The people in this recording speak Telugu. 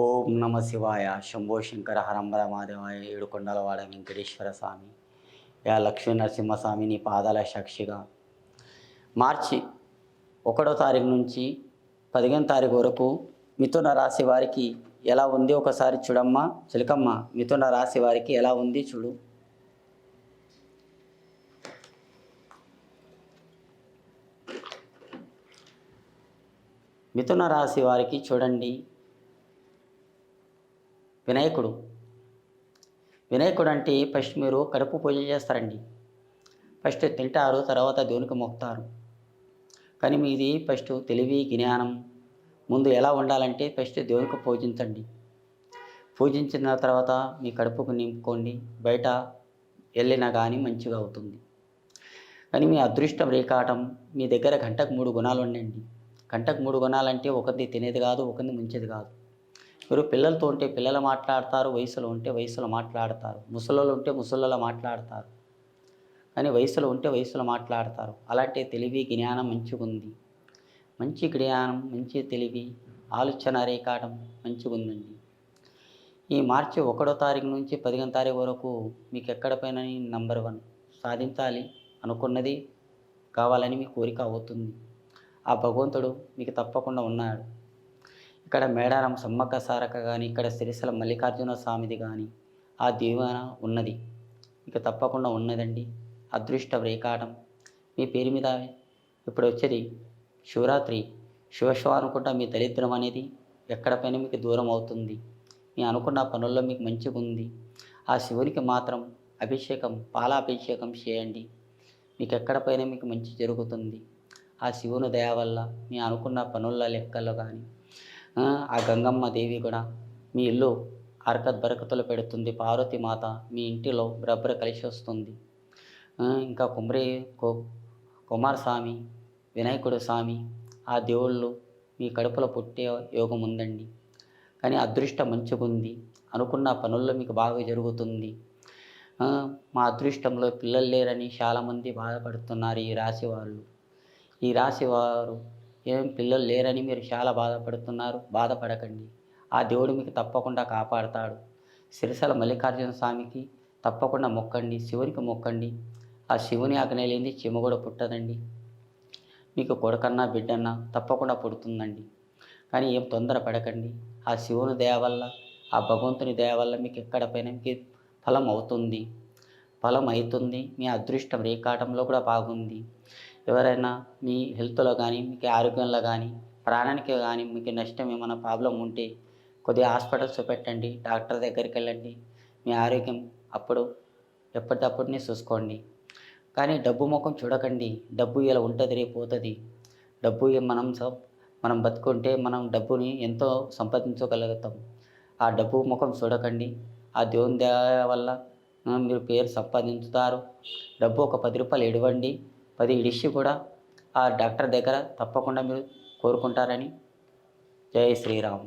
ఓం నమ శివాయ శంభో శంకర హరంబర మహాదేవాయ ఏడుకొండలవాడ వెంకటేశ్వర స్వామి యా లక్ష్మీ నరసింహస్వామి నీ పాదాల సాక్షిగా మార్చి 1వ తారీఖు నుంచి 15వ తారీఖు వరకు మిథున రాశి వారికి ఎలా ఉంది ఒకసారి చూడమ్మా చిలకమ్మ. మిథున రాశి వారికి ఎలా ఉంది చూడు. మిథున రాశి వారికి చూడండి, వినాయకుడు. వినాయకుడు అంటే ఫస్ట్ మీరు కడుపు పూజ చేస్తారండి. ఫస్ట్ తింటారు, తర్వాత దేవునికి మొక్కుతారు. కానీ మీది ఫస్ట్ తెలివి జ్ఞానం ముందు ఎలా ఉండాలంటే ఫస్ట్ దేవునికి పూజించండి. పూజించిన తర్వాత మీ కడుపుకు నింపుకోండి. బయట వెళ్ళినా కానీ మంచిగా అవుతుంది. కానీ మీ అదృష్టం రేకాటం మీ దగ్గర గంటకు 3 గుణాలు ఉండండి. గంటకు 3 గుణాలంటే ఒకరిది తినేది కాదు, ఒకరిది ముంచేది కాదు. మీరు పిల్లలతో ఉంటే పిల్లలు మాట్లాడతారు, వయసులో ఉంటే వయసులో మాట్లాడతారు, ముసలోళ్ళు ఉంటే ముసలోళ్ళ మాట్లాడతారు, కానీ వయసులో ఉంటే వయసులో మాట్లాడతారు. అలాంటి తెలివి జ్ఞానం మంచిగా ఉంది. మంచి జ్ఞానం, మంచి తెలివి, ఆలోచన రేకాటం మంచిగా ఉందండి. ఈ మార్చి 1వ తారీఖు నుంచి 15వ తారీఖు వరకు మీకు ఎక్కడ పైన నంబర్ 1 సాధించాలి అనుకున్నది కావాలని మీ కోరిక అవుతుంది. ఆ భగవంతుడు మీకు తప్పకుండా ఉన్నాడు. ఇక్కడ మేడారం సమ్మక్క సారక్క కానీ, ఇక్కడ సిరిసిల్ల మల్లికార్జున స్వామిది కానీ ఆ దీవెన ఉన్నది. ఇక తప్పకుండా ఉన్నదండి. అదృష్ట రేకాటం మీ పేరు మీద ఇప్పుడు వచ్చేది శివరాత్రి. శివశివ అనుకుంటా మీ దరిద్రం అనేది ఎక్కడ పైన మీకు దూరం అవుతుంది. మీ అనుకున్న పనుల్లో మీకు మంచిగా ఉంది. ఆ శివునికి మాత్రం అభిషేకం, పాలాభిషేకం చేయండి. మీకు ఎక్కడ పైన మీకు మంచి జరుగుతుంది. ఆ శివుని దయ వల్ల మీ అనుకున్న పనుల లెక్కల్లో కానీ ఆ గంగమ్మ దేవి కూడా మీ ఇల్లు హరకత్ బరకతులు పెడుతుంది. పార్వతి మాత మీ ఇంటిలో బరబ్బర కలిసి వస్తుంది. ఇంకా కుమారస్వామి, వినాయకుడు స్వామి ఆ దేవుళ్ళు మీ కడుపులో పుట్టే యోగం ఉందండి. కానీ అదృష్టం మంచిగా ఉంది. అనుకున్న పనుల్లో మీకు బాగా జరుగుతుంది. మా అదృష్టంలో పిల్లలు లేరని చాలామంది బాధపడుతున్నారు. ఈ రాశి వారు ఏం పిల్లలు లేరని మీరు చాలా బాధపడుతున్నారు. బాధపడకండి. ఆ దేవుడు మీకు తప్పకుండా కాపాడుతాడు. సిరిసిల్ల మల్లికార్జున స్వామికి తప్పకుండా మొక్కండి, శివునికి మొక్కండి. ఆ శివుని ఆజ్ఞ లేనిది చీమ కూడా పుట్టదండి. మీకు కొడుకన్నా బిడ్డన్నా తప్పకుండా పుడుతుందండి. కానీ ఏం తొందర పడకండి. ఆ శివుని దయ వల్ల, ఆ భగవంతుని దయ వల్ల మీకు ఎక్కడ పైన మీకు ఫలం అవుతుంది. మీ అదృష్టం రేకాటంలో కూడా బాగుంది. ఎవరైనా మీ హెల్త్లో కానీ, మీకు ఆరోగ్యంలో కానీ, ప్రాణానికి కానీ మీకు నష్టం ఏమైనా ప్రాబ్లం ఉంటే కొద్దిగా హాస్పిటల్స్ పెట్టండి, డాక్టర్ దగ్గరికి వెళ్ళండి. మీ ఆరోగ్యం ఎప్పటికప్పుడునే చూసుకోండి. కానీ డబ్బు ముఖం చూడకండి. డబ్బు ఇలా ఉంటుంది, రేపు పోతుంది. డబ్బు మనం బతుకుంటే మనం డబ్బుని ఎంతో సంపాదించగలుగుతాం. ఆ డబ్బు ముఖం చూడకండి. ఆ దేవుని దయ వల్ల మీరు పేరు సంపాదించుతారు. డబ్బు ఒక 10 రూపాయలు ఇవ్వండి, 10 ఇడిసి కూడా ఆ డాక్టర్ దగ్గర తప్పకుండా మీరు కోరుకుంటారని. జై శ్రీరామ్.